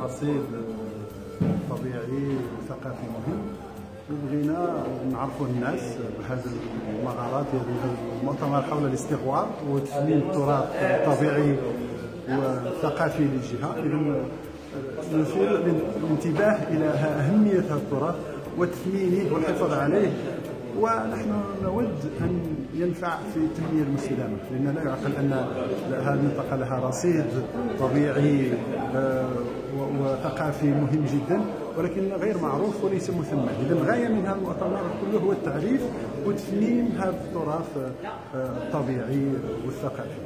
رصيد طبيعي وثقافي مهم، وبغينا نعرفوا الناس بهذه المغارات، هذا المؤتمر حول الاستغوار وتثمين التراث الطبيعي والثقافي للجهة. إذا نثير الانتباه إلى أهمية هذا التراث وتثمينه والحفاظ عليه، ونحن نود أن ينفع في التنمية المستدامة، لأن لا يعقل أن هذه المنطقة لها رصيد طبيعي وثقافي مهم جدا، ولكن غير معروف وليس مثمن. إذا الغاية من هذا المؤتمر كله هو التعريف وتثمين هذا التراث الطبيعي والثقافي.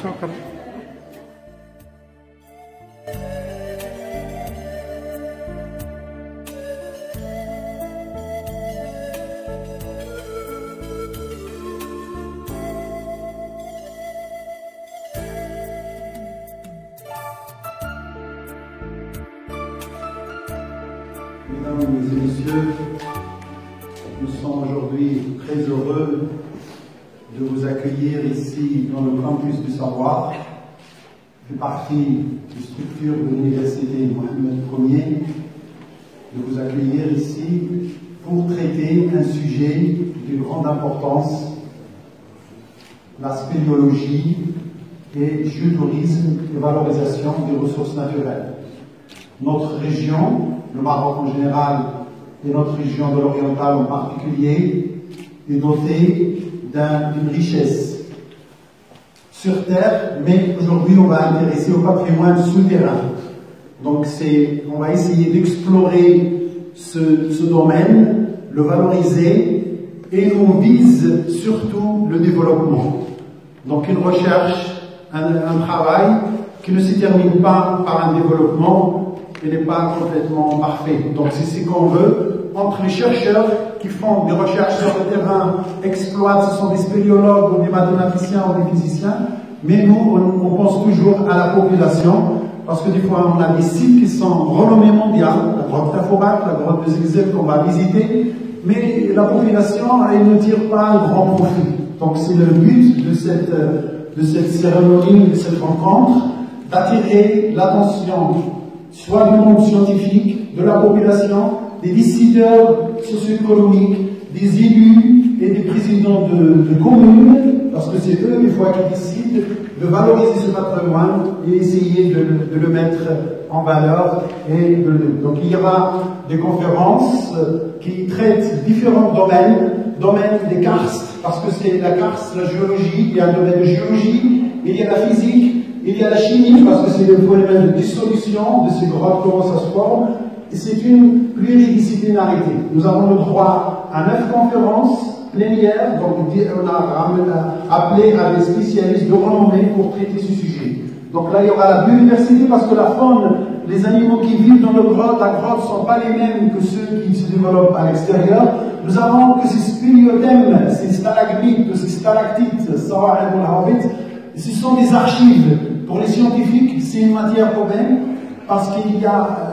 شكرا. Mesdames et messieurs, nous sommes aujourd'hui très heureux de vous accueillir ici dans le campus du savoir, qui fait partie des structures de l'université Mohammed Ier, de vous accueillir ici pour traiter un sujet de grande importance, la spéléologie et géotourisme et valorisation des ressources naturelles. Notre région, le Maroc en général et notre région de l'Oriental en particulier, est dotée d'une richesse sur Terre, mais aujourd'hui on va intéresser au patrimoine souterrain. Donc on va essayer d'explorer ce domaine, le valoriser, et on vise surtout le développement. Donc une recherche, un travail qui ne se termine pas par un développement, il n'est pas complètement parfait. Donc c'est ce qu'on veut entre les chercheurs qui font des recherches sur le terrain, exploitent, ce sont des spéléologues ou des mathématiciens ou des physiciens, mais nous on pense toujours à la population, parce que des fois on a des sites qui sont renommés mondiaux, la grotte Taforak, la grotte de Zegzel qu'on va visiter, mais la population elle ne tire pas un grand profit. Donc c'est le but de cette cérémonie, de cette rencontre, d'attirer l'attention soit du monde scientifique, de la population, des décideurs socio-économiques, des élus et des présidents de communes, parce que c'est eux, des fois, qui décident de valoriser ce patrimoine et essayer de le mettre en valeur. Donc il y aura des conférences qui traitent différents domaines des karstes, parce que c'est la karst, la géologie, il y a un domaine de géologie, il y a la physique, il y a la chimie, parce que c'est le problème de dissolution de ces grottes, comment ça se forme, et c'est une pluridisciplinarité. Nous avons le droit à 9 conférences plénières, donc on a appelé à des spécialistes de renommée pour traiter ce sujet. Donc là, il y aura la biodiversité, parce que la faune, les animaux qui vivent dans la grotte ne sont pas les mêmes que ceux qui se développent à l'extérieur. Nous avons que ces spéléothèmes, ces stalagmites, ces stalactites, ce sont des archives. Pour les scientifiques, c'est une matière commune, parce qu'il y a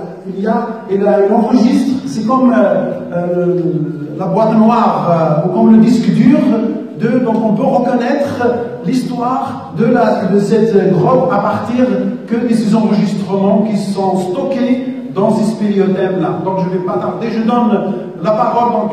et l'enregistre, c'est comme la boîte noire ou comme le disque dur, donc on peut reconnaître l'histoire de cette grotte à partir que de ces enregistrements qui sont stockés dans ces spéléothèmes-là. Donc je ne vais pas tarder, je donne la parole. Donc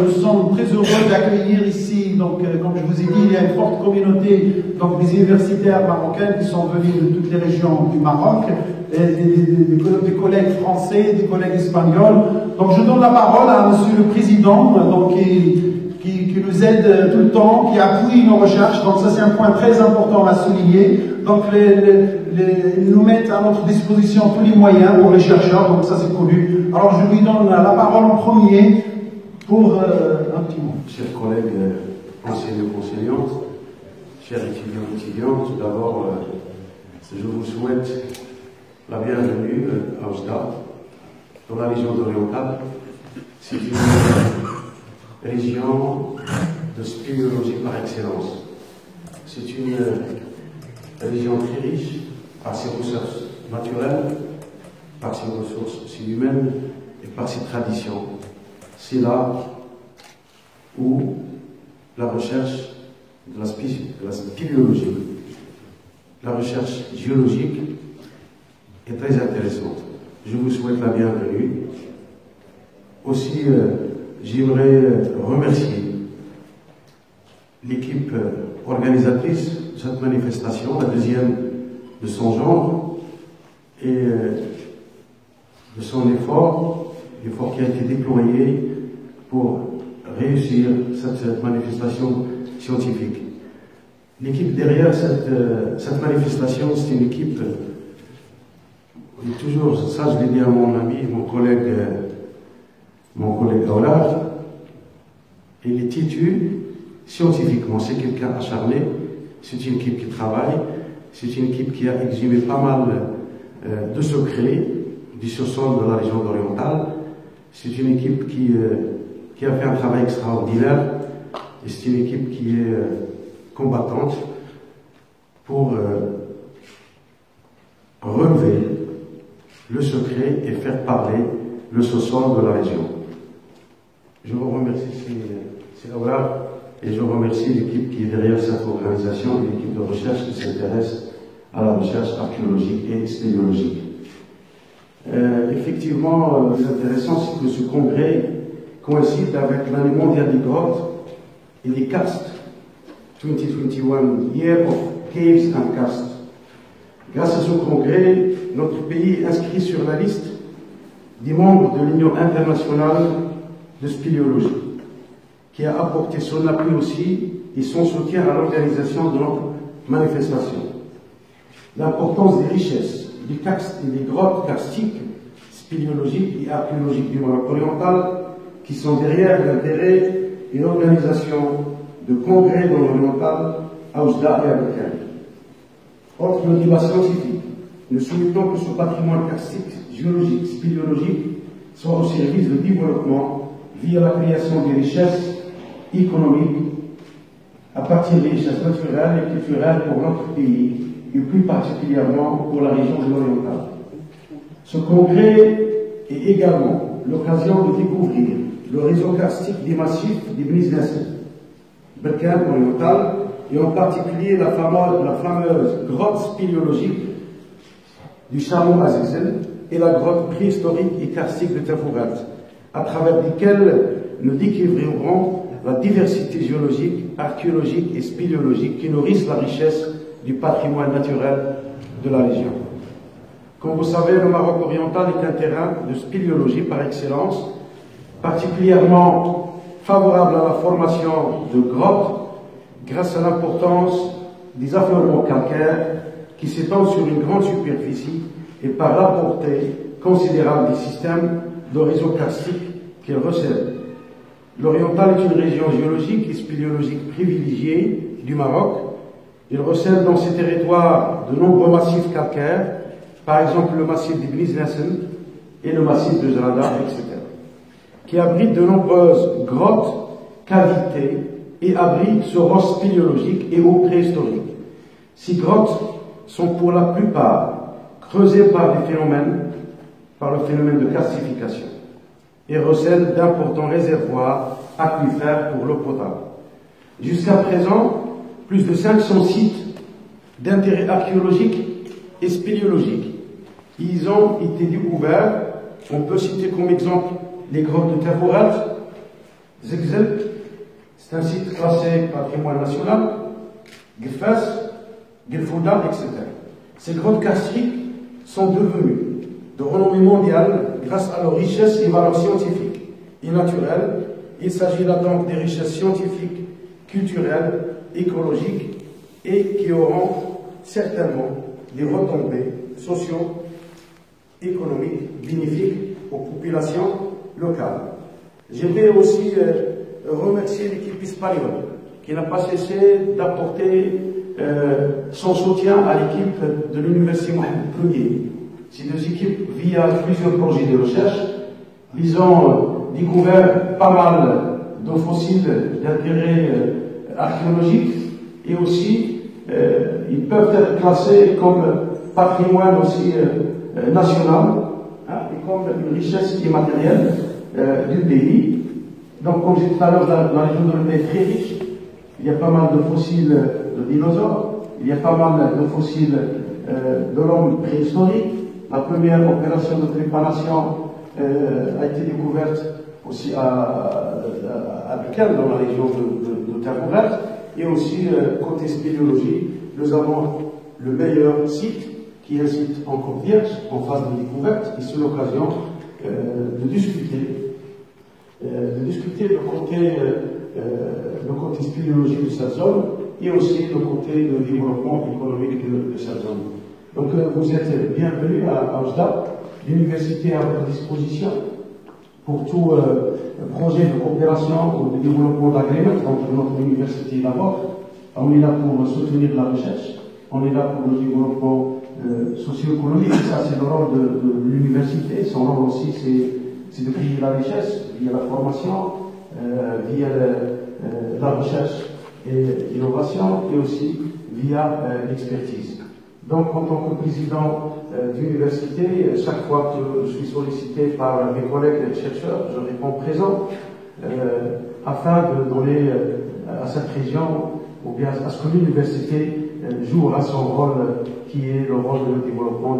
nous sommes très heureux d'accueillir ici, donc comme je vous ai dit, il y a une forte communauté donc des universitaires marocains qui sont venus de toutes les régions du Maroc, et des collègues français, des collègues espagnols. Donc je donne la parole à Monsieur le Président, donc qui nous aide tout le temps, qui appuie nos recherches. Donc ça c'est un point très important à souligner. Donc ils nous mettent à notre disposition tous les moyens pour les chercheurs, donc ça c'est connu. Alors je lui donne la parole en premier pour un petit mot. Chers collègues enseignants, enseignantes, chers étudiants, étudiantes, tout d'abord je vous souhaite la bienvenue à Oujda, dans la région orientale. C'est une région de spéléologie par excellence. C'est une région très riche par ses ressources naturelles, par ses ressources aussi humaines et par ses traditions. C'est là où la recherche de la spéléologie, la recherche géologique est très intéressante. je vous souhaite la bienvenue. Aussi, j'aimerais remercier l'équipe organisatrice de cette manifestation, la deuxième de son genre, et de son l'effort qui a été déployé pour réussir cette manifestation scientifique. L'équipe derrière cette manifestation, c'est une équipe, et toujours, ça je l'ai dit à mon ami, mon collègue Aulard, il est têtu scientifiquement, c'est quelqu'un acharné, c'est une équipe qui travaille, c'est une équipe qui a exhumé pas mal de secrets du sous-sol de la région orientale, c'est une équipe qui a fait un travail extraordinaire, et c'est une équipe qui est combattante pour relever le secret et faire parler le sous-sol de la région. Je vous remercie, c'est Aulard, et je remercie l'équipe qui est derrière cette organisation, l'équipe de recherche qui s'intéresse à la recherche archéologique et spéléologique. Effectivement, l'intéressant, c'est que ce congrès coïncide avec l'année mondiale des grottes et des castes, 2021 Year of Caves and Castes. Grâce à ce congrès, notre pays est inscrit sur la liste des membres de l'Union internationale de spéléologie, qui a apporté son appui aussi et son soutien à l'organisation de notre manifestation. L'importance des richesses, des castes et des grottes karstiques, spéléologiques et archéologiques du Maroc oriental, qui sont derrière l'intérêt et l'organisation de congrès dans l'oriental à Oujda et à Bekel. Autre le débat scientifique, nous souhaitons que ce patrimoine karstique, géologique, spéléologique soit au service du développement via la création des richesses économiques à partir des richesses naturelles et culturelles pour notre pays et plus particulièrement pour la région de l'Oriental. Ce congrès est également l'occasion de découvrir le réseau karstique des massifs des Bniznessin, Bekel oriental, et en particulier la fameuse grotte spéléologique du chameau Azegzel et la grotte préhistorique et karstique de Tafourat, à travers lesquelles nous découvrirons la diversité géologique, archéologique et spéléologique qui nourrissent la richesse du patrimoine naturel de la région. Comme vous savez, le Maroc oriental est un terrain de spéléologie par excellence, particulièrement favorable à la formation de grottes grâce à l'importance des affleurements calcaires qui s'étendent sur une grande superficie et par la portée considérable des systèmes de réseaux karstiques qu'ils recèlent. L'Oriental est une région géologique et spéléologique privilégiée du Maroc. Il recèle dans ses territoires de nombreux massifs calcaires, par exemple le massif des Bniznessin et le massif de Zrada, etc., qui abritent de nombreuses grottes, cavités et abritent ce roc spéléologique et eaux préhistoriques. Ces grottes sont pour la plupart creusées par le phénomène de karstification et recèlent d'importants réservoirs aquifères pour l'eau potable. Jusqu'à présent, plus de 500 sites d'intérêt archéologique et spéléologique. Ils ont été découverts. On peut citer comme exemple les grottes de Tafourat, Zegzel, c'est un site classé patrimoine national, Gefas, Gelfouda, etc. Ces grottes karstiques sont devenues de renommée mondiale grâce à leurs richesses et valeurs scientifiques et naturelles. Il s'agit là donc des richesses scientifiques, culturelles, écologiques et qui auront certainement des retombées socio-économiques bénéfiques aux populations locales. J'aimerais aussi remercier l'équipe espagnole qui n'a pas cessé d'apporter son soutien à l'équipe de l'Université Mohamed Ier. Ces deux équipes, via plusieurs projets de recherche, ils ont découvert pas mal de fossiles d'intérêt archéologique et aussi ils peuvent être classés comme patrimoine aussi national et comme une richesse immatérielle du pays. Donc, comme j'ai dit tout à l'heure, la région de l'Europe est très riche. Il y a pas mal de fossiles de dinosaures, il y a pas mal de fossiles de l'homme préhistorique, La première opération de préparation a été découverte aussi à Bukel, dans la région de Terre-Ouverte, et aussi côté spéléologie, nous avons le meilleur site, qui est un site encore vierge, en phase de découverte, et c'est l'occasion de discuter le côté spéléologique de cette zone, et aussi le côté de développement économique de cette zone. Donc vous êtes bienvenus à Oujda. L'université est à votre disposition pour tout projet de coopération ou de développement d'agrément. Donc notre université d'abord, on est là pour soutenir la recherche, on est là pour le développement socio-économique. Ça c'est le rôle de l'université. Son rôle aussi c'est de créer la richesse via la formation, via la recherche et l'innovation, et aussi via l'expertise. Donc, en tant que président d'université, chaque fois que je suis sollicité par mes collègues chercheurs, je réponds présent, afin de donner à cette région, ou bien à ce que l'université jouera son rôle, qui est le rôle de développement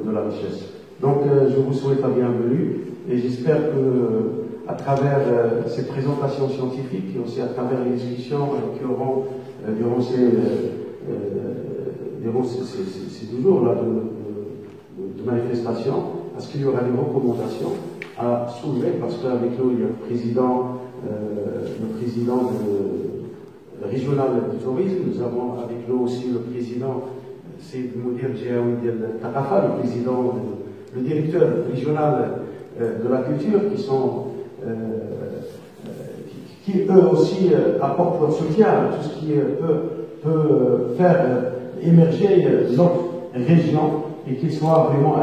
de la richesse. Donc, je vous souhaite la bienvenue, et j'espère que, à travers ces présentations scientifiques, et aussi à travers les discussions qui auront durant ces 2 jours-là de manifestation, est-ce qu'il y aura des recommandations à soulever, parce qu'avec nous, il y a le président régional du tourisme, nous avons avec nous aussi le président, c'est le directeur régional de la culture, qui eux aussi apportent leur soutien à tout ce qui peut faire émerger notre région, et qu'il soit vraiment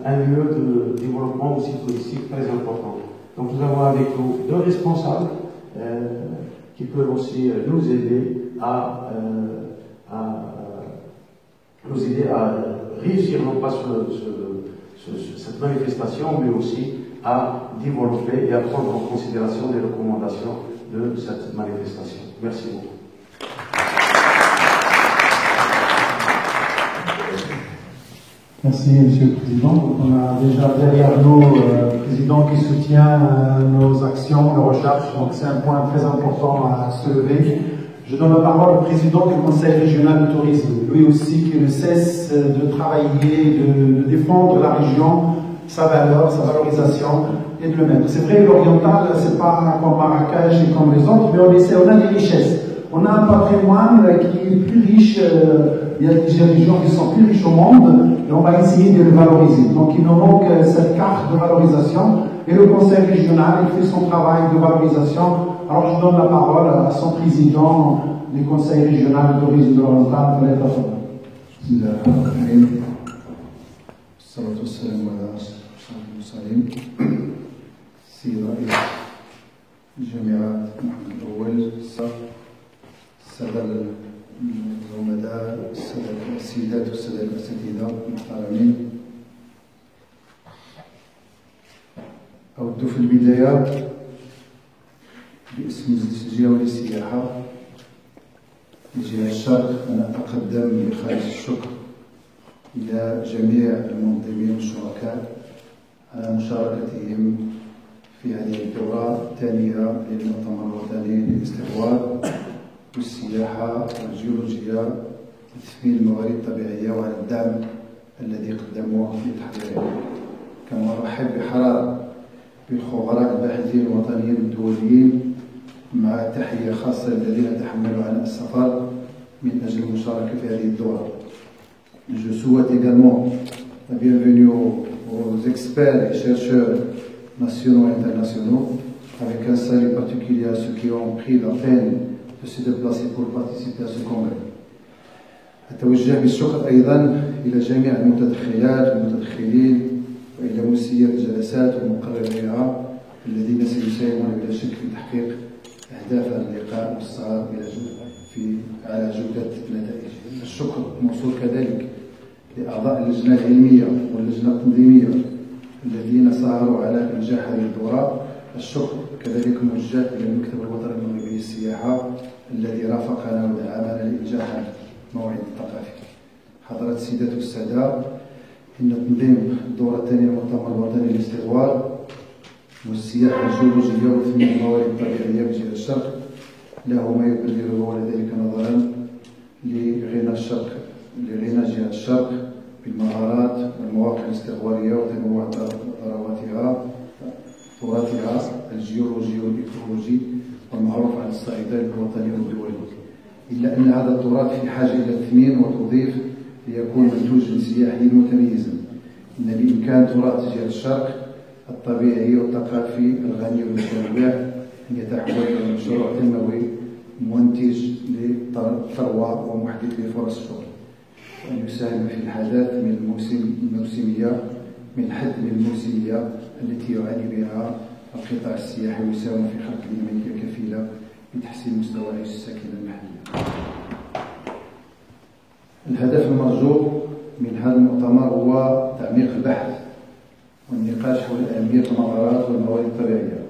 un lieu de développement aussi touristique très important. Donc nous avons avec nous 2 responsables qui peuvent aussi nous aider à réussir non pas cette manifestation, mais aussi à développer et à prendre en considération les recommandations de cette manifestation. Merci beaucoup. Merci, Monsieur le Président. On a déjà derrière nous le Président qui soutient nos actions, nos recherches. Donc c'est un point très important à soulever. Je donne la parole au Président du Conseil régional du tourisme, lui aussi qui ne cesse de travailler, de défendre la région, sa valeur, sa valorisation, et de le mettre. C'est vrai, l'oriental, c'est pas comme Marrakech et comme les autres, mais on a des richesses. On a un patrimoine qui est plus riche, il y a des régions qui sont plus riches au monde, et on va essayer de le valoriser. Donc il nous manque cette carte de valorisation, et le Conseil régional, il fait son travail de valorisation. Alors je donne la parole à son président du Conseil régional de tourisme de l'oriental, Khaled Afan. الصلاة والسلام على أشرف المرسلين سيد رئيس جامعة محمد الأول السادة الزملاء السيدات والسادة الأساتذة المحترمين، أود في البداية باسم الجهة للسياحة لجهة الشرق أن أتقدم بخالص الشكر إلى جميع المنظمين والشركاء على مشاركتهم في هذه الدورة الثانية للمؤتمر الوطني للاستغوار والسياحة والجيولوجيا لتثمين الموارد الطبيعية وعلى الدعم الذي قدموه في تحضيرها. كما أرحب بحرارة بالخبراء الباحثين الوطنيين والدوليين، مع تحية خاصة للذين تحملوا عناء السفر من أجل المشاركة في هذه الدورة. Je souhaite également la bienvenue aux experts et chercheurs nationaux et internationaux, avec un salut particulier à ceux qui ont pris la peine de se déplacer pour participer à ce congrès. أتوجه بالشكر أيضا إلى جميع المتدخلات والمتدخلين وإلى مسير الجلسات ومقرريها الذين سيساهمون بلا شك في تحقيق أهداف اللقاء والسعي على جودة النتائج. الشكر موصول كذلك لأعضاء اللجنة العلمية واللجنة التنظيمية الذين سهروا على إنجاح هذه الدورة. الشكر كذلك موجه إلى المكتب الوطني المغربي للسياحة الذي رافقنا ودعمنا لإنجاح الموعد الثقافي. حضرات السيدات والسادة، إن تنظيم الدورة الثانية للمؤتمر الوطني للاستغوار والسياحة الجيولوجية وتنمية الموارد الطبيعية بجهة الشرق له ما يبرره ولذلك نظرا لغنى جهة الشرق بالمهارات والمواقع الاستغوارية وتنوع تراثها الجيولوجي والإيكولوجي والمعروف على الصعيدين الوطني والدولي، إلا أن هذا التراث في حاجة إلى التثمين وتوظيف ليكون منتوجا سياحيا متميزا. إن بإمكان تراث جهة الشرق الطبيعي والثقافي الغني والمتنوع أن يتحول إلى مشروع تنموي منتج للثروة ومحدث لفرص الشغل، وأن يساهم في الحاجات من الموسمية من حد الموسمية التي يعاني بها القطاع السياحي ويساهم في خلق بنية كفيلة بتحسين مستوى عيش الساكنة المحلية. الهدف المرجو من هذا المؤتمر هو تعميق البحث والنقاش حول أهمية المغارات والموارد الطبيعية،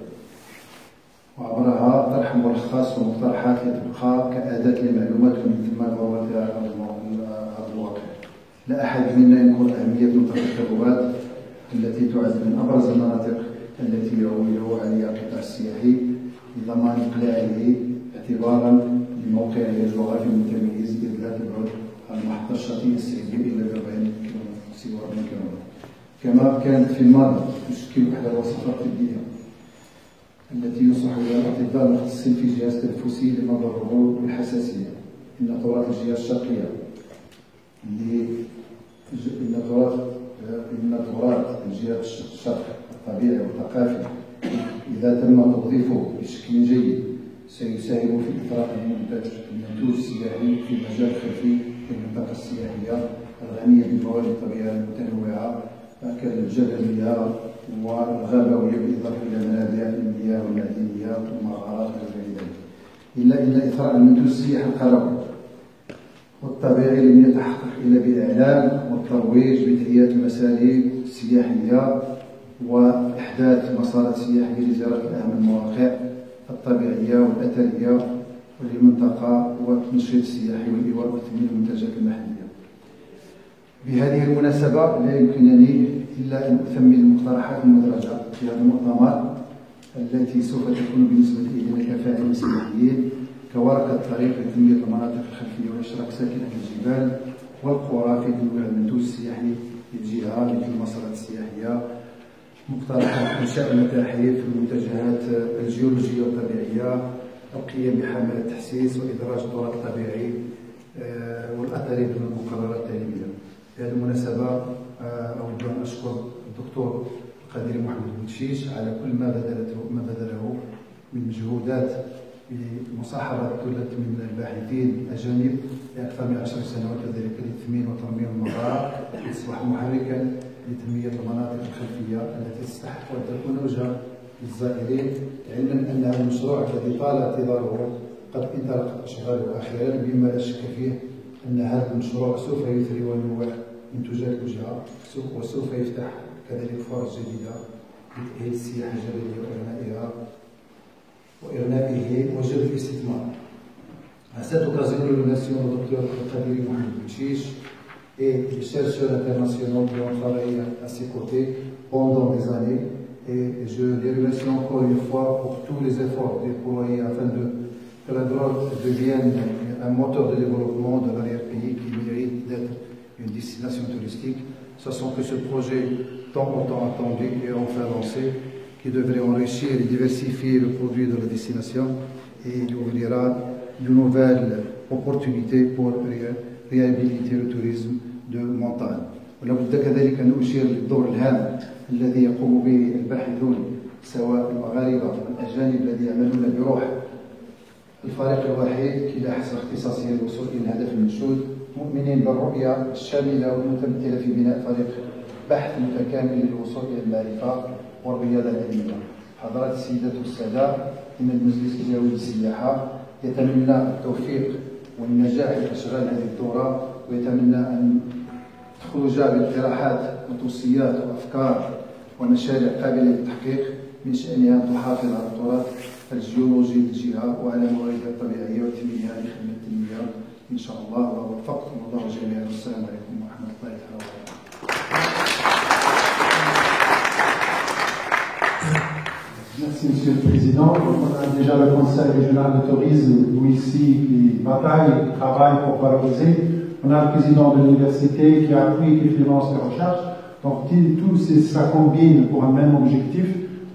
وعبرها طرح ملخص ومقترحات لتبقى كأداة للمعلومات ومن ثم الغواتها على الواقع. لا أحد منا ينكر أهمية منطقة الكبوات التي تعد من أبرز المناطق التي يعول عليها القطاع السياحي لضمان إقلاعه اعتبارا لموقعه الجغرافي المتميز إذ لا تبعد عن المحطة الشاطئية السعودية إلا ب 40 كيلومتر. كما كانت في الماضي تشكل إحدى الوصفات الطبية التي ينصح بها الأطباء المختصين في الجهاز التنفسي لمرضى الربو والحساسية. إن تراث الجهة الشرقية إن تراث الجهة الشرق الطبيعي والثقافي إذا تم توظيفه بشكل جيد سيساهم في إثراء المنتوج السياحي في المجال الخلفي للمنطقة السياحية الغنية بالموارد الطبيعية المتنوعة كالجبلية والغابوية بالإضافة إلى منابع المياه والمعدنية والمغارات وغير ذلك. إلا أن إثراء المنتوج السياحي القروي والطبيعي لم يتحقق إلا بالإعلام والترويج بتهيئة مسالك سياحية وإحداث مسارات سياحية لزيارة أهم المواقع الطبيعية والأثرية للمنطقة والتنشيط السياحي والإيواء وتثمين المنتجات المحلية. بهذه المناسبة لا يمكنني إلا أن أثمن المقترحات المدرجة في هذا المؤتمر التي سوف تكون بالنسبة إلينا كفاعلين سياحيين كورقة طريق لتنمية المناطق الخلفية وإشراك ساكنة الجبال والقرى في تنويع المنتوج السياحي للجهة مثل المسارات السياحية، مقترحات إنشاء متاحف المنتجعات الجيولوجية والطبيعية، القيام بحملة تحسيس وإدراج التراث الطبيعي والأثري ضمن المقررات التعليمية. بهذه المناسبة أود أن أشكر الدكتور القادري محمد بوتشيش على كل ما بذله من مجهودات بمصاحبة ثلة من الباحثين الأجانب لأكثر من 10 سنوات، وذلك لتثمين وترميم المغارات لتصبح محركا لتنمية المناطق الخلفية التي تستحق أن تكون وجهة للزائرين، علما أن هذا المشروع الذي طال انتظاره قد انطلقت أشغاله أخيرا، بما لا شك فيه أن هذا المشروع سوف يثري وينوع منتوجات الوجهة وسوف يفتح كذلك فرص جديدة لتأهيل السياحة الجبلية وإغنائه وجلب الاستثمار. À cette occasion, nous remercions le docteur Khadiri Mohamed Bouchiche et les chercheurs internationaux qui ont travaillé à ses côtés pendant des années. Et je les remercie encore une fois pour tous les efforts déployés afin que la Drôme devienne un moteur de développement de l'arrière-pays qui mérite d'être une destination touristique, sachant que ce projet tant longtemps attendu est enfin lancé, qui devrait enrichir et diversifier le produit de la destination et il ouvrira de nouvelles opportunités pour réhabiliter le tourisme de montagne. ولابد كذلك أن أشير للدور الهام الذي يقوم به الباحثون سواء المغاربة والأجانب الذين يعملون بروح الفريق الوحيد كي لا حصر اختصاصي للوصول إلى الهدف المنشود، مؤمنين بالرؤية الشاملة والمتمثلة في بناء فريق بحث متكامل للوصول إلى المعرفة والرياضة العلمية. حضرات السيدات والسادة، إن المجلس الجوي للسياحة يتمنى التوفيق والنجاح لأشغال هذه الدورة، ويتمنى أن تخرج باقتراحات وتوصيات وأفكار ومشاريع قابلة للتحقيق من شأنها أن تحافظ على التراث الجيولوجي للجهة وعلى مواردها الطبيعية وتنميها لخدمة التنمية إن شاء الله. ووفقكم الله جميعا، والسلام عليكم ورحمة الله تعالى وبركاته. Merci, Monsieur le Président. On a déjà le Conseil régional de tourisme, où ici, qui bataille, qui travaille pour valoriser. On a le Président de l'université qui appuie, qui finance les recherches. Donc, tout ça combine pour un même objectif.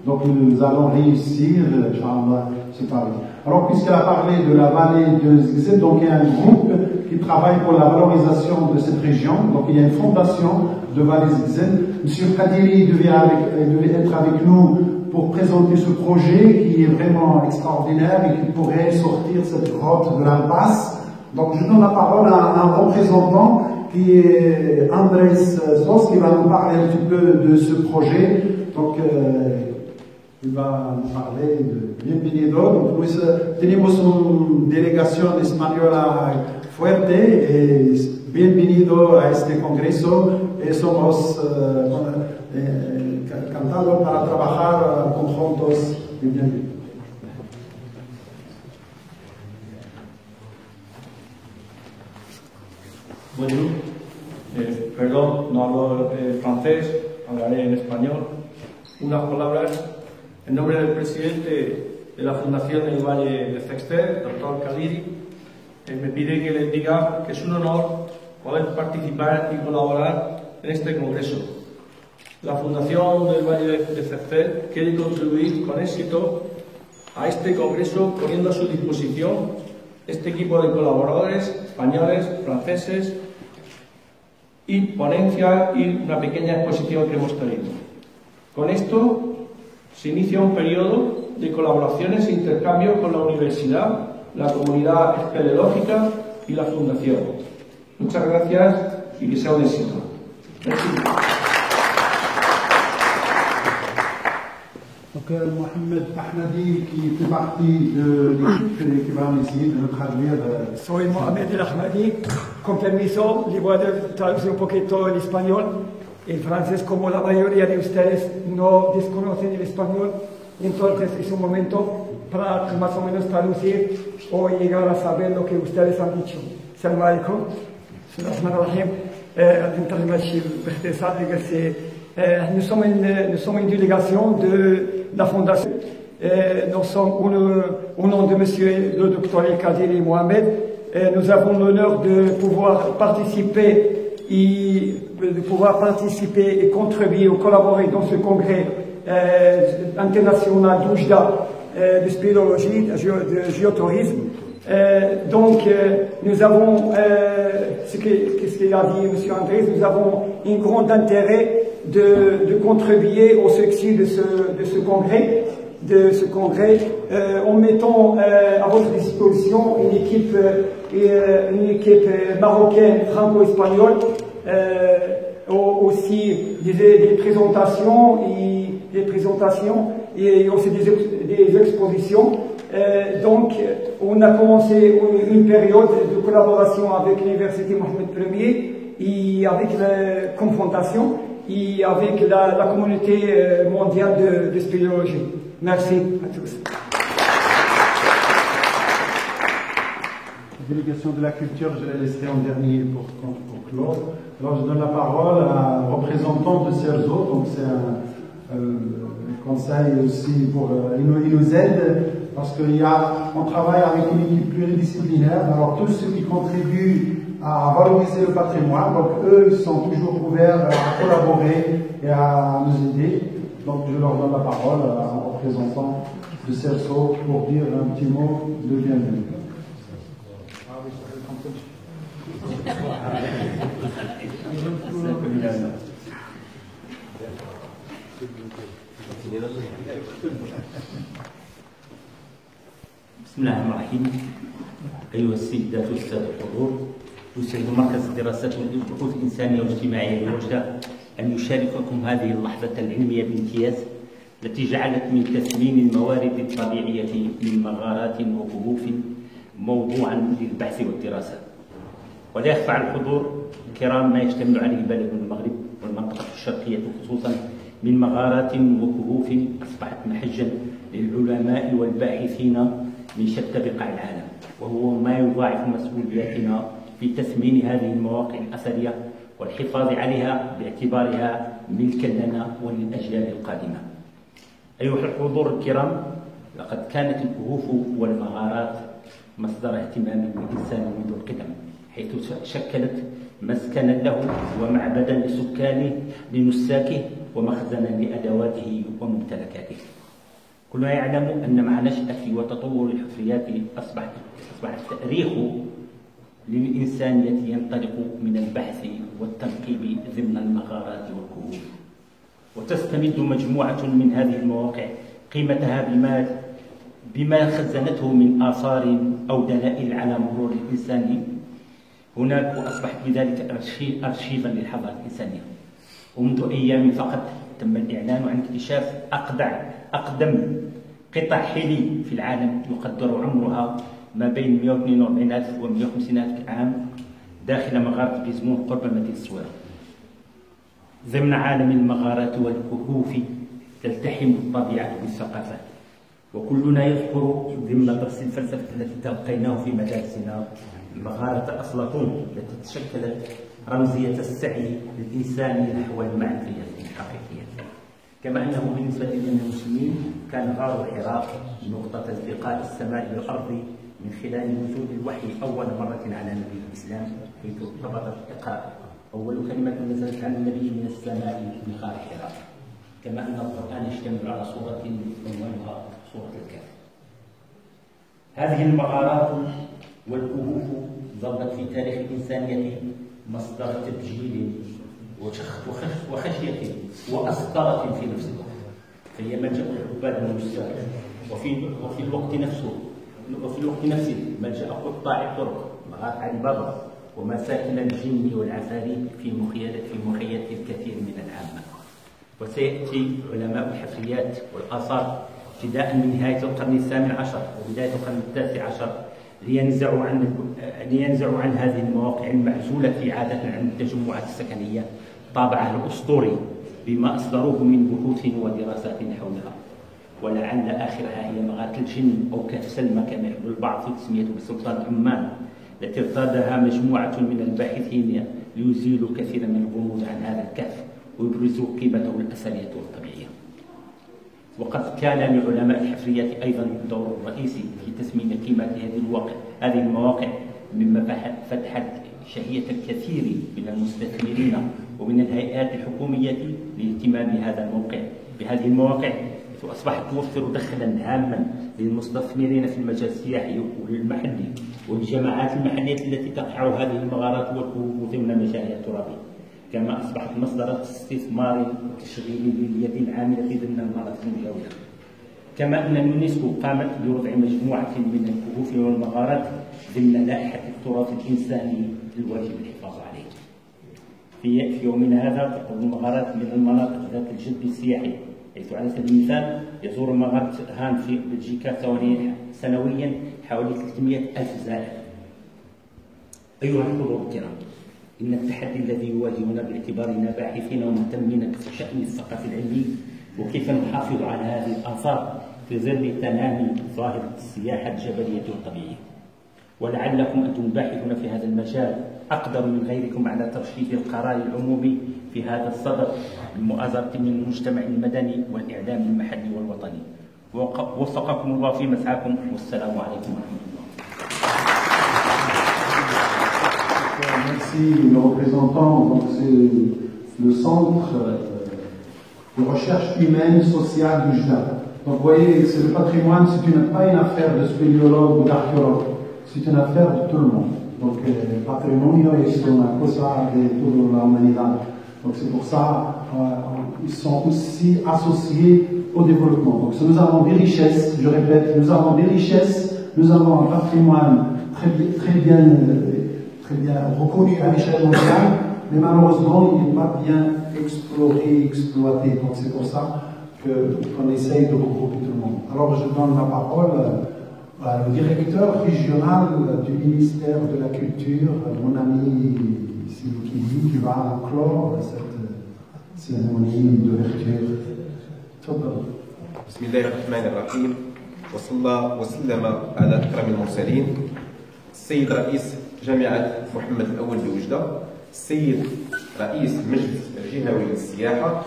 Donc, nous allons réussir, Inch'Allah, ce pari. Alors, puisqu'elle a parlé de la vallée de Zegzeb, donc il y a un groupe qui travaille pour la valorisation de cette région. Donc, il y a une fondation de Vallée Zegzeb. Monsieur Kadiri devait être avec nous pour présenter ce projet qui est vraiment extraordinaire et qui pourrait sortir cette grotte de l'impasse. Donc, je donne la parole à un représentant qui est Andrés Sos, qui va nous parler un petit peu de ce projet. Donc, il va nous parler de bienvenido. Donc, pues, tenemos una delegación española fuerte. Bienvenido a este congreso. Somos encantados para trabajar conjuntos. Bienvenido. Bonjour. Perdón, no hablo francés, hablaré en español. Unas palabras en nombre del presidente de la Fundación del Valle de Zegzeb, doctor Kadiri. Me pide que les diga que es un honor poder participar y colaborar en este congreso. La Fundación del Valle de Zegzeb quiere contribuir con éxito a este congreso poniendo a su disposición este equipo de colaboradores españoles, franceses y ponencia y una pequeña exposición que hemos tenido. Con esto se inicia un periodo de colaboraciones e intercambios con la universidad, la comunidad espeleológica y la fundación. Muchas gracias y que sea un éxito. Mohamed Ahmadi, qui fait partie de l'équipe qui va essayer de traduire. Soy Mohamed El Ahmadi. Con permiso, le voy a traducir un poquito el español. El francés, como la mayoría de ustedes no desconocen el español, entonces es un momento para más o menos traducir o llegar a saber lo que ustedes han dicho. Salam alaikum. Nous sommes une délégation de la Fondation. Nous sommes au nom de Monsieur le Dr El Kadiri Mohamed. Nous avons l'honneur de pouvoir participer et contribuer ou collaborer dans ce congrès international d'Oujda de spéléologie, de géotourisme. Donc, nous avons, ce qu'il a dit M. Andrés, nous avons un grand intérêt de contribuer au succès de ce congrès, en mettant à votre disposition une équipe marocaine franco-espagnole, aussi des présentations et aussi des expositions. Donc, on a commencé une période de collaboration avec l'Université Mohamed Ier et avec la confrontation et avec la communauté mondiale de spéléologie. Merci à tous. La délégation de la culture, je la laisserai en dernier pour clore. Alors, je donne la parole à un représentant de CERZO, donc c'est un conseil aussi pour. Il nous aide parce qu'on travaille avec une équipe pluridisciplinaire. Alors, tous ceux qui contribuent à valoriser le patrimoine, donc eux, ils sont toujours ouverts à collaborer et à nous aider. Donc, je leur donne la parole à un représentant de CERZO pour dire un petit mot de bienvenue. بسم الله الرحمن الرحيم. أيها السيدات والسادة الحضور، يسعد مركز الدراسات والبحوث الإنسانية والاجتماعية بوجدة أن يشارككم هذه اللحظة العلمية بامتياز التي جعلت من تثمين الموارد الطبيعية من مغارات وكهوف موضوعا للبحث والدراسة. ولا يخفى على الحضور الكرام ما يشتمل عليه بلد المغرب والمنطقة الشرقية خصوصا من مغارات وكهوف أصبحت محجا للعلماء والباحثين من شتى بقاع العالم، وهو ما يضاعف مسؤولياتنا في تثمين هذه المواقع الأثرية والحفاظ عليها باعتبارها ملكا لنا وللأجيال القادمة. أيها الحضور الكرام، لقد كانت الكهوف والمغارات مصدر اهتمام للإنسان منذ القدم، حيث شكلت مسكنا له ومعبدا لسكانه لنساكه ومخزنا لأدواته وممتلكاته. كلنا يعلم أن مع نشأة وتطور الحفريات أصبح التاريخ للإنسانية ينطلق من البحث والتنقيب ضمن المغارات والكهوف، وتستمد مجموعة من هذه المواقع قيمتها بما خزنته من آثار أو دلائل على مرور الإنسان هناك، وأصبحت بذلك أرشيفا للحضارة الإنسانية. ومنذ أيام فقط تم الإعلان عن اكتشاف أقدم قطع حلي في العالم يقدر عمرها ما بين 142,000 و 150,000 عام داخل مغارة بيزمون قرب مدينة الصويرة. ضمن عالم المغارات والكهوف تلتحم الطبيعة بالثقافة، وكلنا يذكر ضمن درس الفلسفة التي تلقيناه في مدارسنا مغارة أفلاطون التي تشكلت رمزية السعي الإنساني نحو المعرفية الحقيقية. كما أنه بالنسبة لنا المسلمين كان غار حراء نقطة التقاء السماء بالأرض من خلال نزول الوحي أول مرة على نبي الإسلام، حيث ارتبط التقاء أول كلمة نزلت على النبي من السماء من غار حراء. كما أن القرآن يشتمل على سورة عنوانها سورة الكهف. هذه المغارات والكهوف ظلت في تاريخ الإنسانية مصدر تبجيل وخشية وأسطرة في نفس الوقت، فهي ملجأ العباد والنساك، وفي الوقت نفسه ملجأ قطاع الطرق مغار علي بابا ومساكن الجن والعفاريت في مخيلة الكثير من العامة. وسيأتي علماء الحفريات والآثار ابتداء من نهاية القرن الثامن عشر وبداية القرن التاسع عشر لينزعوا عن هذه المواقع المعزولة عادة عن التجمعات السكنية طابعها الأسطوري بما أصدروه من بحوث ودراسات حولها. ولعل آخرها هي مغارة الجن أو كهف سلمى كما يقول البعض في تسميته بسلطان عمان، التي ارتادها مجموعة من الباحثين ليزيلوا كثيرا من الغموض عن هذا الكهف ويبرزوا قيمته الأثرية والطبيعية. وقد كان لعلماء الحفريات أيضا دور رئيسي في تسمية قيمة هذه المواقع، مما فتحت شهية الكثير من المستثمرين ومن الهيئات الحكومية لاهتمام هذا الموقع بهذه المواقع، فأصبحت توفر دخلا هاما للمستثمرين في المجال السياحي والمحلي والجماعات المحلية التي تقع هذه المغارات والكهوف ضمن مشاريع ترابية. كما أصبحت مصدر استثمار وتشغيل لليد العاملة ضمن المناطق المجاورة. كما أن اليونسكو قامت بوضع مجموعة من الكهوف والمغارات ضمن لائحة التراث الإنساني الواجب الحفاظ عليه. في يومنا هذا تعتبر المغارات من المناطق ذات الجذب السياحي، حيث على سبيل المثال يزور مغارة هان في بلجيكا سنويا حوالي 300,000 زائر. أيها الحضور الكرام، إن التحدي الذي يواجهنا باعتبارنا باحثين ومهتمين بشأن الثقافة العلمي وكيف نحافظ على هذه الآثار في ظل تنامي ظاهرة السياحة الجبلية والطبيعية. ولعلكم أنتم الباحثون في هذا المجال أقدر من غيركم على ترشيد القرار العمومي في هذا الصدد بمؤازرة من المجتمع المدني والإعلام المحلي والوطني. وفقكم الله في مسعاكم، والسلام عليكم ورحمة الله. Merci nos représentants. Donc c'est le centre de recherche humaine sociale du JDA. Donc vous voyez, c'est le patrimoine, c'est pas une affaire de spéléologue ou d'archéologue, c'est une affaire de tout le monde. Donc patrimonio es una cosa de toda la humanidad. Donc c'est pour ça ils sont aussi associés au développement. Donc si nous avons des richesses, je répète, nous avons des richesses, nous avons un patrimoine très bien reconnu à l'échelle mondiale, mais malheureusement il n'est pas bien exploré, exploité. Donc c'est pour ça qu'on essaye de regrouper tout le monde. Alors je donne la parole au directeur régional du ministère de la Culture, mon ami Siloukili, qui va clore cette cérémonie d'ouverture. بسم الله الرحمن الرحيم، وصلى الله وسلم على أكرم المرسلين، السيد رئيس جامعة محمد الأول بوجدة، السيد رئيس مجلس الجهوي للسياحة،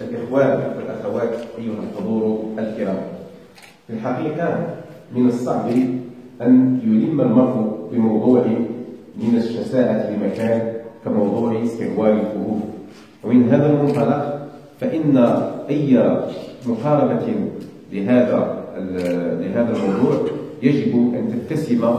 الإخوان والأخوات أيها الحضور الكرام، في الحقيقة من الصعب أن يلم المرء بموضوع من الشساعة لمكان كموضوع استغوار الفهوم، ومن هذا المنطلق فإن أي مقاربة لهذا الموضوع يجب أن تتسم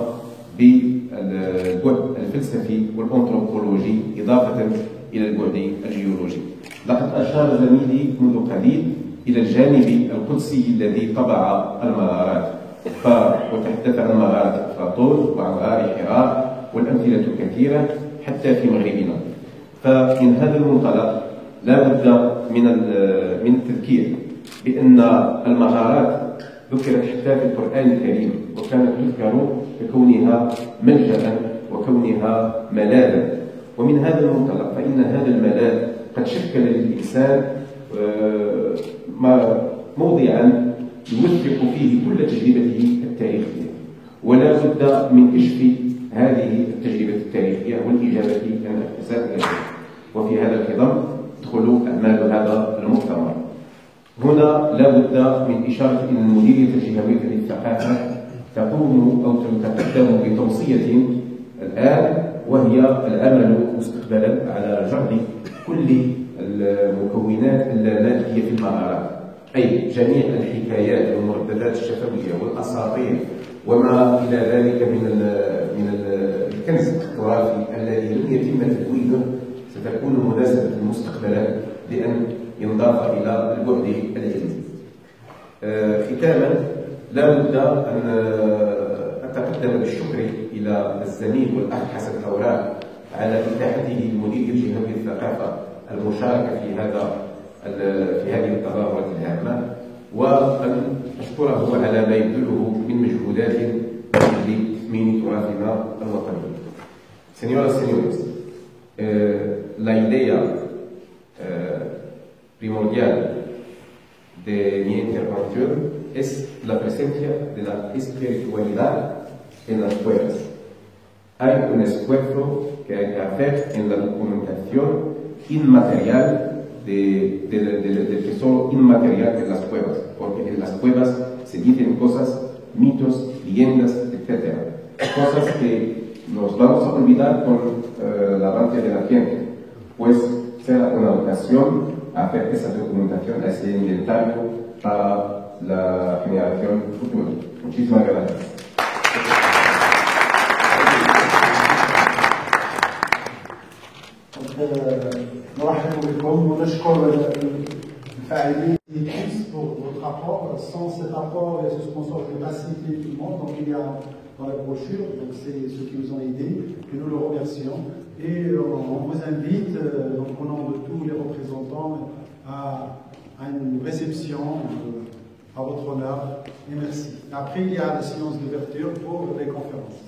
بالبعد الفلسفي والأنثروبولوجي إضافة إلى البعد الجيولوجي. لقد أشار زميلي منذ قليل إلى الجانب القدسي الذي طبع المغارات، وتحدث عن مغارة أفلاطون وعن غار حراء والأمثلة كثيرة حتى في مغربنا. فمن هذا المنطلق لا بد من التذكير بأن المغارات ذكرت حتى في القرآن الكريم، وكانت تذكر بكونها ملجأ وكونها ملاذا. ومن هذا المنطلق فإن هذا الملاذ قد شكل للإنسان موضعا يوثق فيه كل تجربته التاريخية، ولا بد من كشف هذه التجربة التاريخية والإجابة عن اكتسابها. وفي هذا الخضم تدخل أعمال هذا المؤتمر. هنا لا بد من إشارة إلى المديرية الجهوية للثقافة تقوم أو تقدم بتوصية الآن، وهي العمل مستقبلا على جعل كل المكونات اللامادية في المغارات، أي جميع الحكايات والمرددات الشفوية والأساطير وما إلى ذلك من الكنز التراثي الذي لم يتم تدوينه، ستكون مناسبة مستقبلا لأن ينضاف إلى البعد العلمي. ختاما لا بد أن أتقدم بالشكر إلى الزميل والأخ حسن الأوراق على إتاحته لمدير جهوي الثقافة المشاركة في هذه التظاهرة الهامة، وأن أشكره على ما يبذله من مجهودات لتثمين تراثنا الوطني. Señoras y señores, la idea primordial de mi intervención es la presencia de la espiritualidad en las cuevas. Hay un esfuerzo que hay que hacer en la documentación inmaterial del tesoro inmaterial de las cuevas, porque en las cuevas se dicen cosas, mitos, leyendas, etc. Cosas que nos vamos a olvidar con el avance de la ciencia, pues será una ocasión a hacer esa documentación, ese inventario para la generación futura. Muchísimas gracias. نرحب بكم ونشكر الفاعلين pour votre rapport. Sans cet rapport et ce sponsor, je ne vais pas citer tout le monde, donc il y a dans la brochure, donc c'est ceux qui nous ont aidés, que nous le remercions. Et on vous invite, donc au nom de tous les représentants, à une réception à votre honneur et merci. Après, il y a la séance d'ouverture pour les conférences.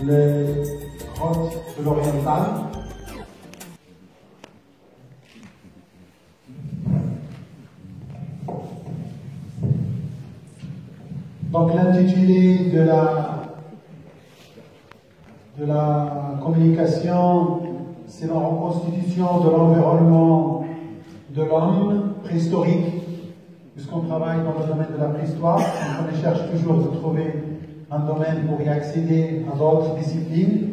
les grottes de l'Oriental. Donc l'intitulé de la communication, c'est la reconstitution de l'environnement de l'homme préhistorique, puisqu'on travaille dans le domaine de la préhistoire, donc on cherche toujours de trouver un domaine pour y accéder à d'autres disciplines,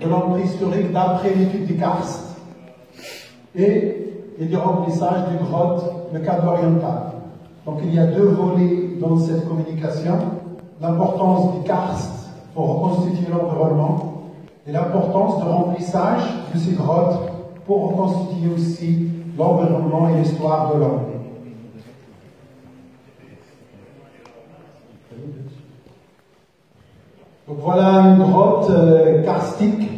de l'homme préhistorique d'après l'étude du karst et du remplissage du grotte, le cadre oriental. Donc il y a deux volets dans cette communication, l'importance du karst pour reconstituer l'environnement et l'importance de remplissage de ces grottes pour reconstituer aussi l'environnement et l'histoire de l'homme. Donc voilà une grotte karstique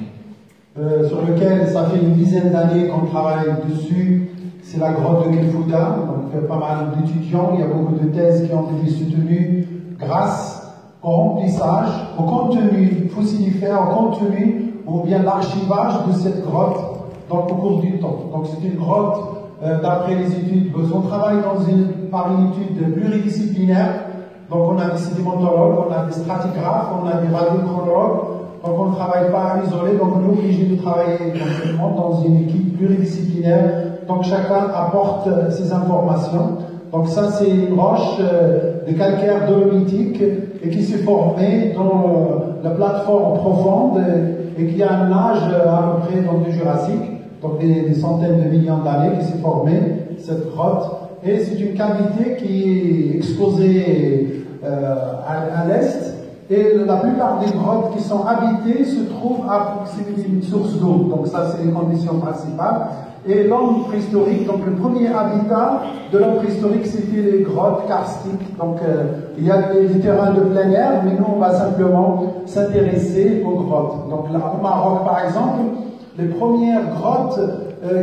sur laquelle ça fait une dizaine d'années qu'on travaille dessus. C'est la grotte de Kefouda, donc il y a pas mal d'étudiants, il y a beaucoup de thèses qui ont été soutenues grâce au remplissage, au contenu fossilifère, au contenu ou bien l'archivage de cette grotte dans le cours du temps. Donc c'est une grotte, d'après les études, on travaille par une étude pluridisciplinaire, donc on a des sédimentologues, on a des stratigraphes, on a des radiochronologues, donc on ne travaille pas à l'isolé, donc on est obligé de travailler dans une équipe pluridisciplinaire. Donc chacun apporte ses informations. Donc ça c'est une roche de calcaire dolomitique et qui s'est formée dans la plateforme profonde et qui a un âge à peu près du Jurassique, donc des centaines de millions d'années qui s'est formée, cette grotte. Et c'est une cavité qui est exposée à l'est. Et la plupart des grottes qui sont habitées se trouvent à proximité d'une source d'eau. Donc ça c'est les conditions principales. Et l'homme préhistorique, donc le premier habitat de l'homme préhistorique, c'était les grottes karstiques. Donc il y a des terrains de plein air, mais nous on va simplement s'intéresser aux grottes. Donc là, au Maroc par exemple, les premières grottes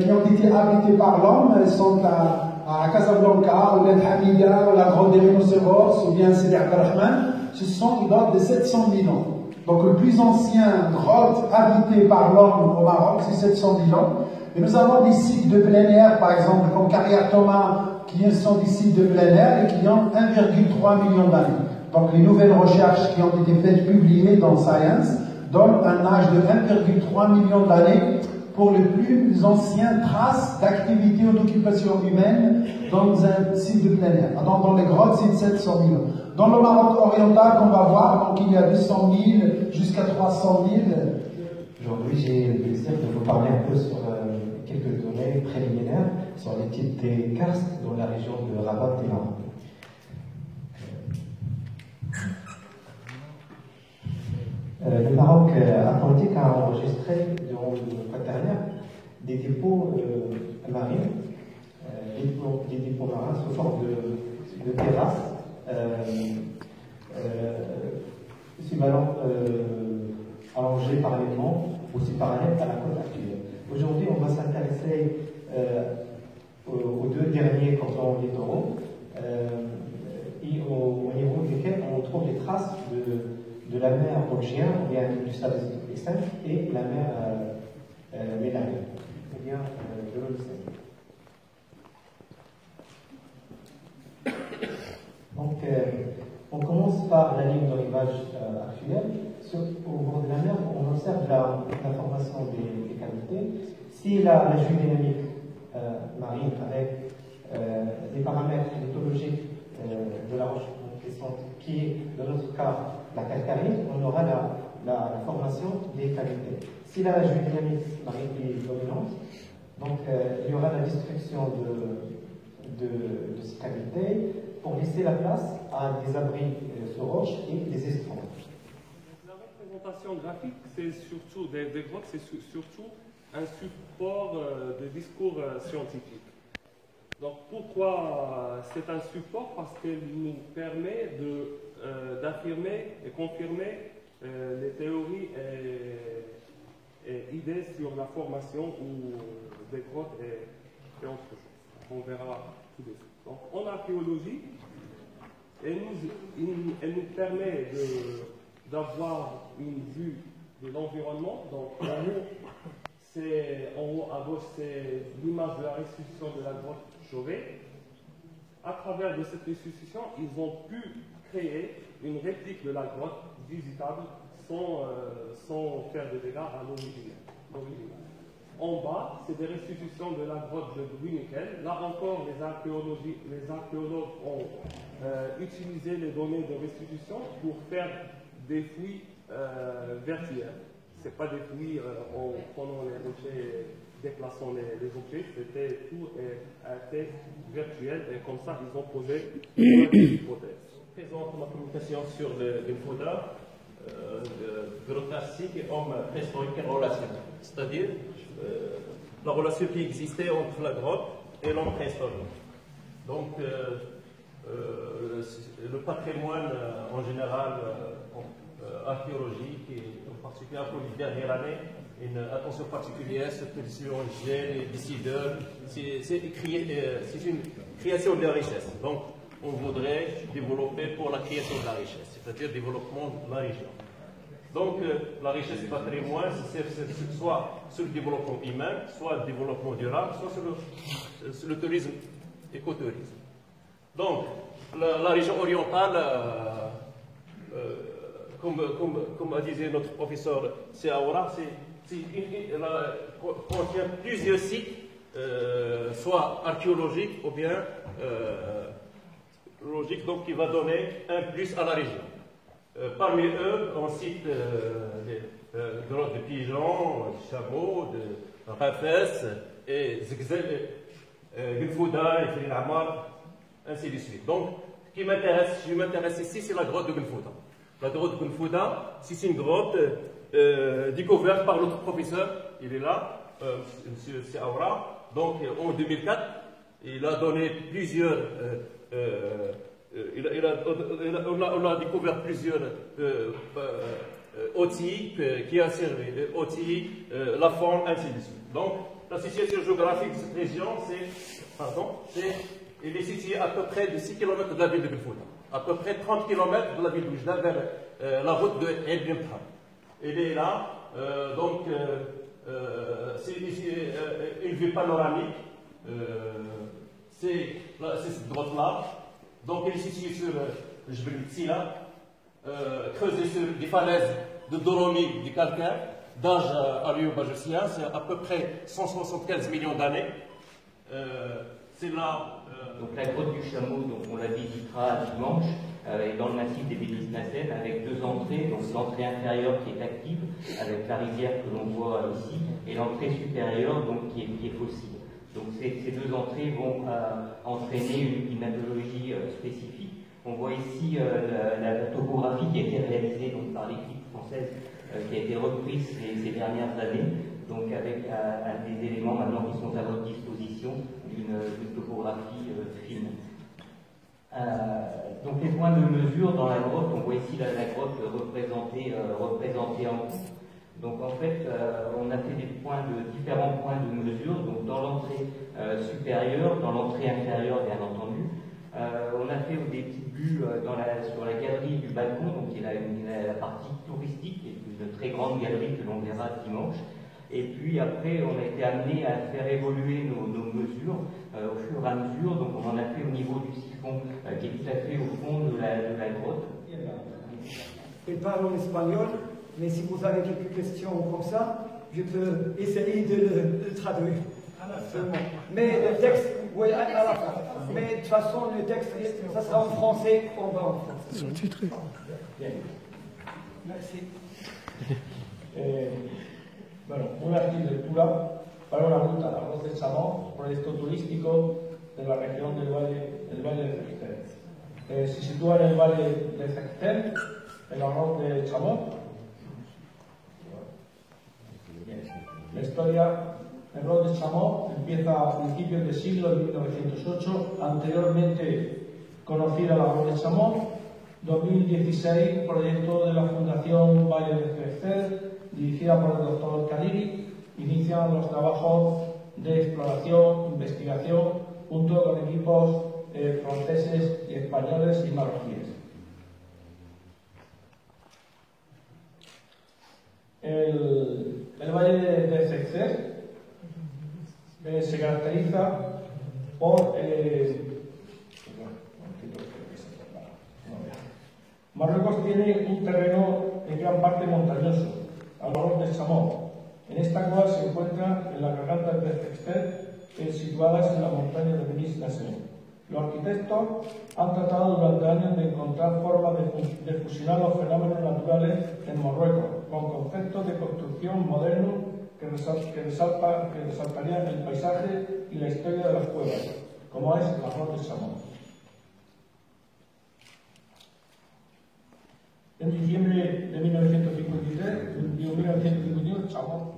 qui ont été habitées par l'homme, elles sont à Casablanca, ou l'El Hamida, ou la grotte des rhinocéros, ou bien Sidi Abdelrahman. Ce sont des grottes de 700 000 ans. Donc le plus ancien grotte habité par l'homme au Maroc, c'est 700 000 ans. Et nous avons des sites de plein air, par exemple, comme Carrière Thomas, qui sont des sites de plein air et qui ont 1,3 million d'années. Donc les nouvelles recherches qui ont été faites, publiées dans Science, donnent un âge de 1,3 million d'années pour les plus anciennes traces d'activité ou d'occupation humaine dans un site de plein air. Dans les grottes, c'est 700 000 ans. Dans le Maroc oriental, qu'on va voir, donc il y a 200 000 jusqu'à 300 000. Aujourd'hui, j'ai le plaisir de vous parler un peu sur quelques données préliminaires sur les types des karstes dans la région de Rabat et Maroc. Le Maroc atlantique a enregistré durant le Quaternaire des dépôts marins, des dépôts marins sous forme de terrasses allongées parallèlement ou si parallèles à la côte actuelle. Aujourd'hui, on va s'intéresser aux deux derniers cantons littoraux, et au niveau desquels on trouve les traces de la mer Auxien, ou bien du sable externe, et la mer Médane, ou bien de l'Holocène. Donc, on commence par la ligne de rivage actuelle. Au bord de la mer, on observe la formation des cavités. Si la chute dynamique marine avec des paramètres lithologiques de la roche glissante, qui est dans notre cas la calcarite, on aura la formation des cavités. Si la chute dynamique marine est dominante, donc il y aura la destruction de ces cavités pour laisser la place à des abris sur roche et des estrons. La représentation graphique, c'est surtout des grottes, c'est surtout un support de discours scientifique. Donc pourquoi c'est un support? Parce qu'il nous permet d'affirmer et confirmer les théories et idées sur la formation des grottes et autre chose. On verra tout de suite. Donc en archéologie, elle nous permet d'avoir une vue de l'environnement. Donc en haut à gauche, c'est l'image de la restitution de la grotte Chauvet. À travers de cette restitution, ils ont pu créer une réplique de la grotte visitable sans faire de dégâts à l'original. En bas, c'est des restitutions de la grotte de Louis-Michel. Là encore, les archéologues ont utilisé les données de restitution pour faire des fouilles virtuelles. Ce n'est pas des fouilles en prenant les rochers, déplaçant les objets, tout était virtuel et comme ça, ils ont posé une hypothèse. Je présente ma communication sur le Fouda, grotte classique et homme préhistorique en relation. C'est-à-dire la relation qui existait entre la grotte et l'homme préhistorique. Donc, le patrimoine en général archéologique et en particulier pour les dernières années, une attention particulière sur les gènes, les décideurs. C'est une création de la richesse. Donc, on voudrait développer pour la création de la richesse, c'est-à-dire le développement de la région. Donc, la richesse du patrimoine, c'est soit sur le développement humain, soit le développement durable, soit sur le tourisme, écotourisme. Donc, la région orientale, comme a dit notre professeur Seaoura, contient plusieurs sites, soit archéologiques ou bien logiques, donc qui va donner un plus à la région. Parmi eux, on cite les grottes de pigeons, de chameaux, de rafès, et Zegzel, Gulfouda, et Firin Amar, ainsi de suite. Donc, ce qui m'intéresse ici, c'est la grotte de Gulfouda. La grotte de Gulfouda, c'est une grotte découverte par notre professeur, il est là, M. Seaoura. Donc, en 2004, il a donné plusieurs. On a découvert plusieurs outils qui ont servi, la forme, ainsi de suite. Donc, la situation géographique de cette région, il est situé à peu près de 6 km de la ville de Gulfouda, à peu près 30 km de la ville de Oujda vers la route de El Bimtra. Il est là, donc, c'est une vue panoramique, c'est cette grotte-là. Donc, il est situé sur le Jebel Tsila, creusé sur des falaises de dolomite, du calcaire, d'âge aléobagiocien, c'est à peu près 175 millions d'années. C'est là. Donc, la grotte du Chameau, donc on la visitera dimanche, est dans le massif des Bélis-Nassen, avec deux entrées. Donc, l'entrée inférieure qui est active, avec la rivière que l'on voit ici, et l'entrée supérieure, donc, qui est fossile. Donc ces deux entrées vont entraîner une climatologie spécifique. On voit ici la topographie qui a été réalisée donc, par l'équipe française qui a été reprise ces dernières années, donc avec des éléments maintenant qui sont à votre disposition d'une topographie fine. Donc les points de mesure dans la grotte, on voit ici la grotte représentée en coupe. Donc en fait, on a fait différents points de mesure, donc dans l'entrée supérieure, dans l'entrée inférieure bien entendu. On a fait des petites buts sur la galerie du balcon, donc qui est la partie touristique, qui est une très grande galerie que l'on verra dimanche. Et puis après, on a été amené à faire évoluer nos mesures au fur et à mesure. Donc on en a fait au niveau du siphon, qui est tout à fait au fond de la grotte. Il parle en espagnol. Mais si vous avez quelques questions comme ça, je peux essayer de le traduire. Mais le texte, oui, à la fin. Mais de toute façon, le texte, ça sera en français, on va en français. Sous-titré. Merci. Bueno, una arquitectura para una ruta a Arroz de Chamón, proyecto turístico de la región del Valle de Fexten. Se sitúa en el Valle de Fexten, el Arroz de Chamón. La historia del Arroz de Chamón empieza a principios del siglo de 1908, anteriormente conocida la Arroz de Chamón. 2016, proyecto de la Fundación Valle de Fexten, dirigida por el doctor Kadiri, inician los trabajos de exploración, investigación, junto con equipos franceses, y españoles y marroquíes. El valle de Cexer se caracteriza por Marruecos tiene un terreno en gran parte montañoso, alrededor de Chamor. En esta cual se encuentra en las gargantas de Cexer, situadas en la montaña de Benis-Nasser. Los arquitectos han tratado durante años de encontrar formas de fusionar los fenómenos naturales en Marruecos con conceptos de construcción modernos que resaltarían el paisaje y la historia de las cuevas, como es la Roque de Chamor. En diciembre de 1951, Chamor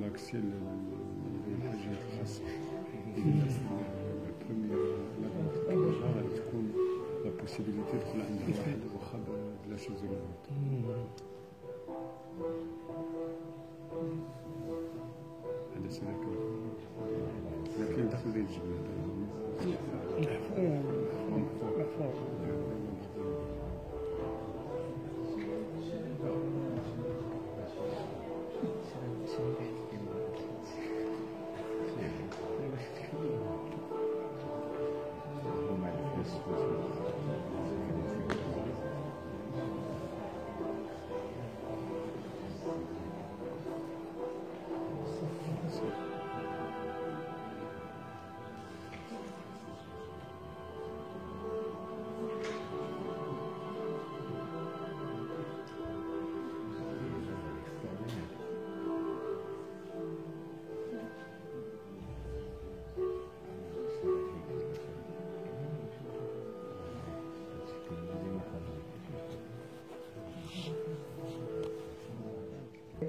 l'accès للحاجة الخاصة تكون لا بوسيبيليتي تدخل عند الواحد واخا بلا شي زروبات هذا سلاك لكن داخل ديال الجبل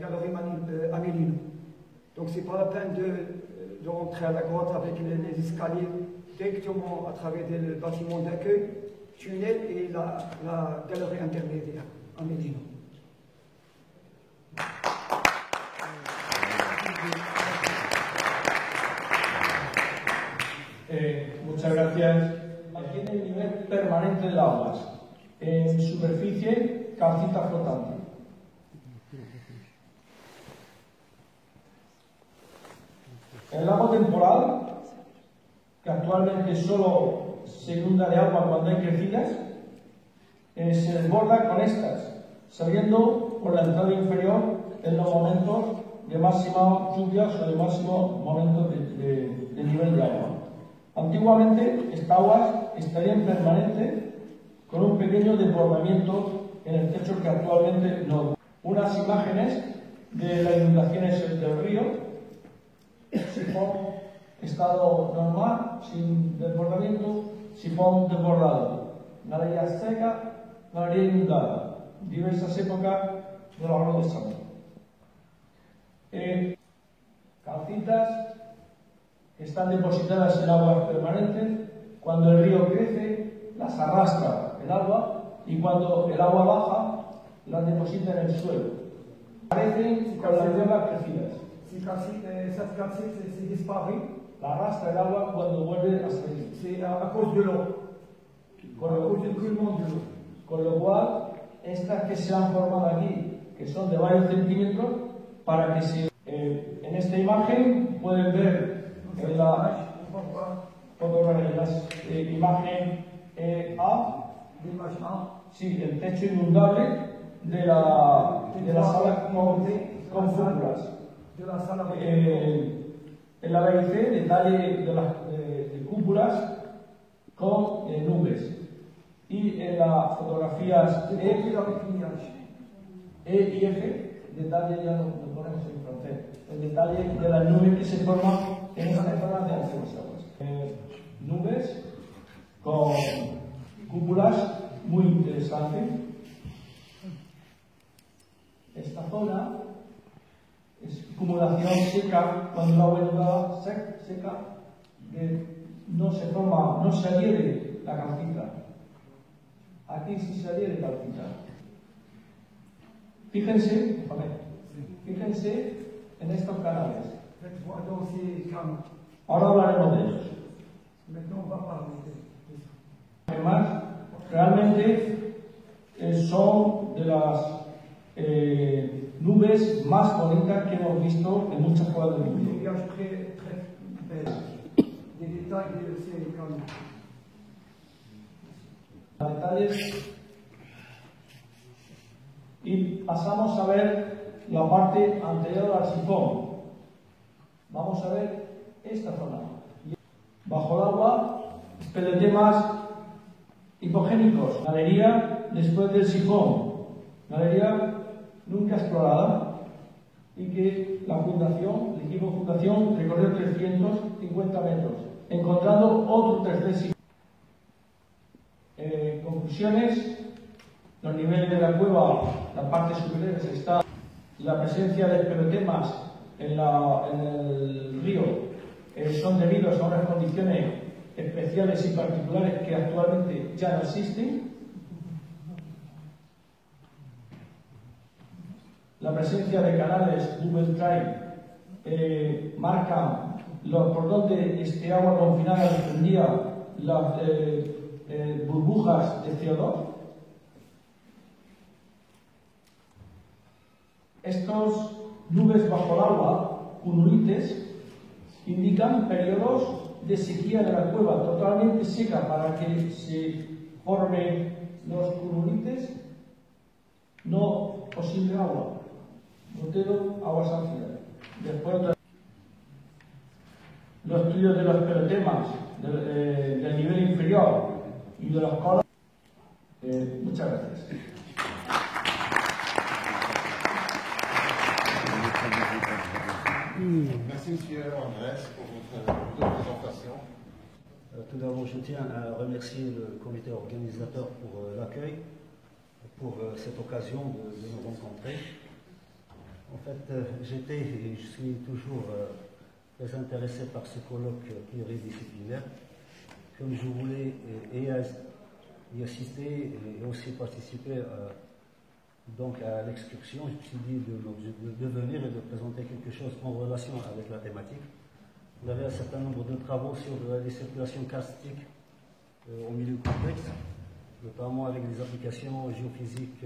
Galerie Améline. Donc c'est pas la peine de rentrer à la grotte avec les escaliers directement à travers le bâtiment d'accueil, tunnel et la galerie intermédiaire Améline. Muchas gracias. Mantiene el nivel permanente de aguas. En superficie, calcita flotante. El lago temporal, que actualmente solo se inunda de agua cuando hay crecidas, se desborda con estas, saliendo por la entrada inferior en los momentos de máxima lluvias o de máximo momento de nivel de agua. Antiguamente, estas aguas estarían permanentes con un pequeño desbordamiento en el techo que actualmente no. Unas imágenes de las inundaciones del río, sifón estado normal, sin desbordamiento, sifón desbordado, galería seca, galería inundada, diversas épocas de la Roque de Chamor. Calcitas que están depositadas en aguas permanentes. Cuando el río crece, las arrastra el agua, y cuando el agua baja, las deposita en el suelo. Aparecen con las hierbas crecidas. Si cette calcite s'est disparue, la arrastra el agua cuando vuelve a salir. C'est à cause de l'eau, à cause du coulement de l'eau. Con lo cual, estas que se han formado aquí, que son de varios centímetros, para que se... en esta imagen pueden ver en la imagen A, sí, el techo inundable de la sala con cúpulas. En la B y C, detalle de cúpulas con nubes. Y en las fotografías E y F, detalle, ya lo ponemos en francés, el detalle de las nubes que se forman en esta zona de las aguas. Nubes con cúpulas muy interesantes. Esta zona es acumulación seca, cuando el agua inundada seca, no se forma, no se adhiere la calcita. Aquí sí se adhiere calcita. Fíjense en estos canales. Ahora hablaremos de ellos. Además, realmente son de las nubes más bonitas que hemos visto en muchas partes del mundo. Detalles. Y pasamos a ver la parte anterior al sifón. Vamos a ver esta zona. Bajo el agua, espeleotemas hipogénicos. Galería después del sifón. Galería nunca explorada y que la fundación, el equipo de fundación, recorrió 350 metros, encontrando otro tercer sifón. Conclusiones: los niveles de la cueva, la parte superior está la presencia de espeleotemas en el río, son debidos a unas condiciones especiales y particulares que actualmente ya no existen. La presencia de canales Google Drive marca por donde este agua confinada desprendía las burbujas de CO2. Estos nubes bajo el agua, cumulites, indican periodos de sequía de la cueva totalmente seca para que se formen los cumulites, no posible agua, gotero, agua salida. Después los estudios de los espeleotemas del nivel inferior y de las colas. Muchas gracias. Merci Monsieur Andrés pour votre présentation. Tout d'abord, je tiens à remercier le comité organisateur pour l'accueil, pour cette occasion de nous rencontrer. En fait, j'étais et je suis toujours très intéressé par ce colloque pluridisciplinaire. Comme je voulais y assister et aussi participer donc à l'excursion, je me suis dit de venir et de présenter quelque chose en relation avec la thématique. On avait un certain nombre de travaux sur les circulations karstiques au milieu complexe, notamment avec des applications géophysiques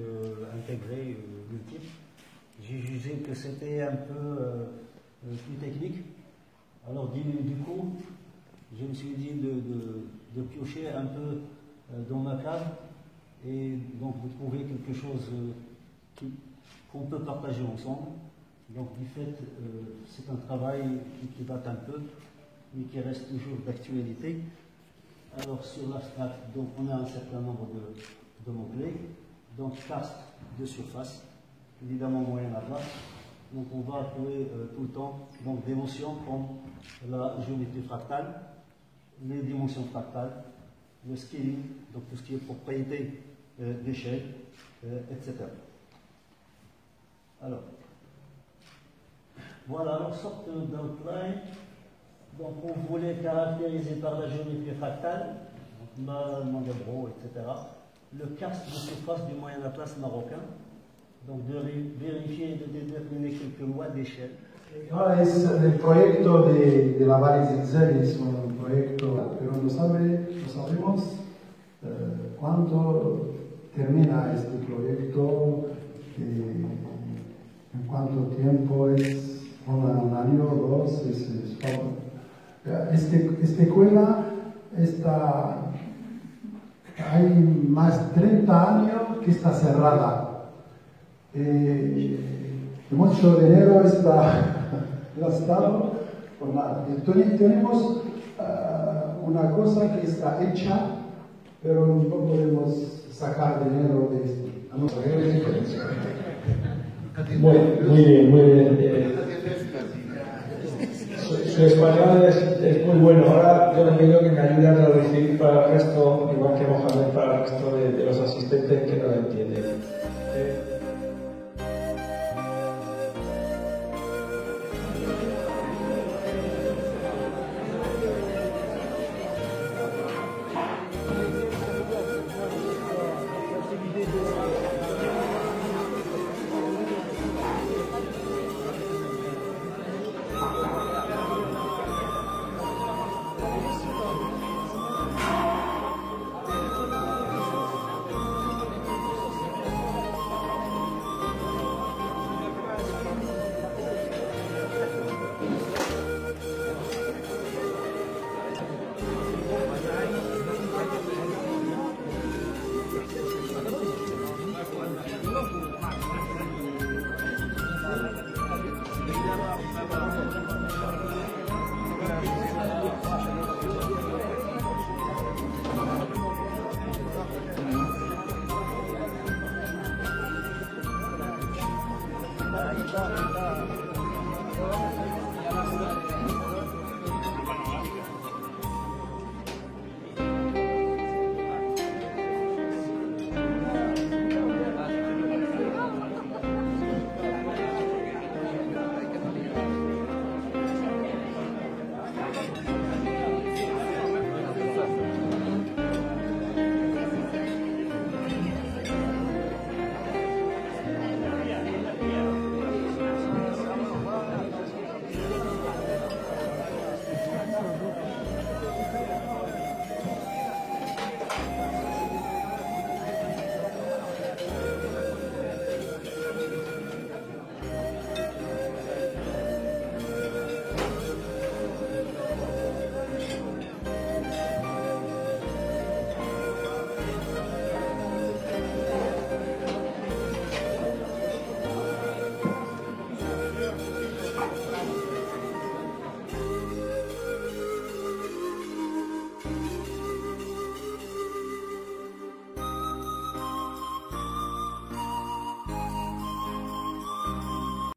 intégrées multiples. J'ai jugé que c'était un peu plus technique. Alors du coup, je me suis dit de piocher un peu dans ma cave et donc de trouver quelque chose qu'on peut partager ensemble. Donc du fait, c'est un travail qui date un peu, mais qui reste toujours d'actualité. Alors sur l'abstract, donc on a un certain nombre de mots-clés. Donc karst de surface, évidemment moyen à plat. Donc on va trouver tout le temps donc, des notions comme la géométrie fractale, les dimensions fractales, le scaling, donc tout ce qui est propriété d'échelle, etc. Alors, voilà, alors sorte d'outline. Donc on voulait caractériser par la géométrie fractale, Mandelbrot, etc. Le karst de surface du Moyen Atlas marocain. Donc de vérifier et de déterminer quelques lois d'échelle. Ahora es el proyecto de la Valle Zitzel, es un proyecto, pero no sabemos cuándo termina este proyecto, en cuánto tiempo es, un año o dos. Esta escuela hay más de 30 años que está cerrada. El 8 de enero está gastado por nada. Tenemos una cosa que está hecha, pero no podemos sacar dinero de esto. Muy bien. Su español es muy bueno. Ahora yo les pido que me ayuden a traducir para el resto, igual que Mohamed, para el resto de los asistentes que no lo entienden. الله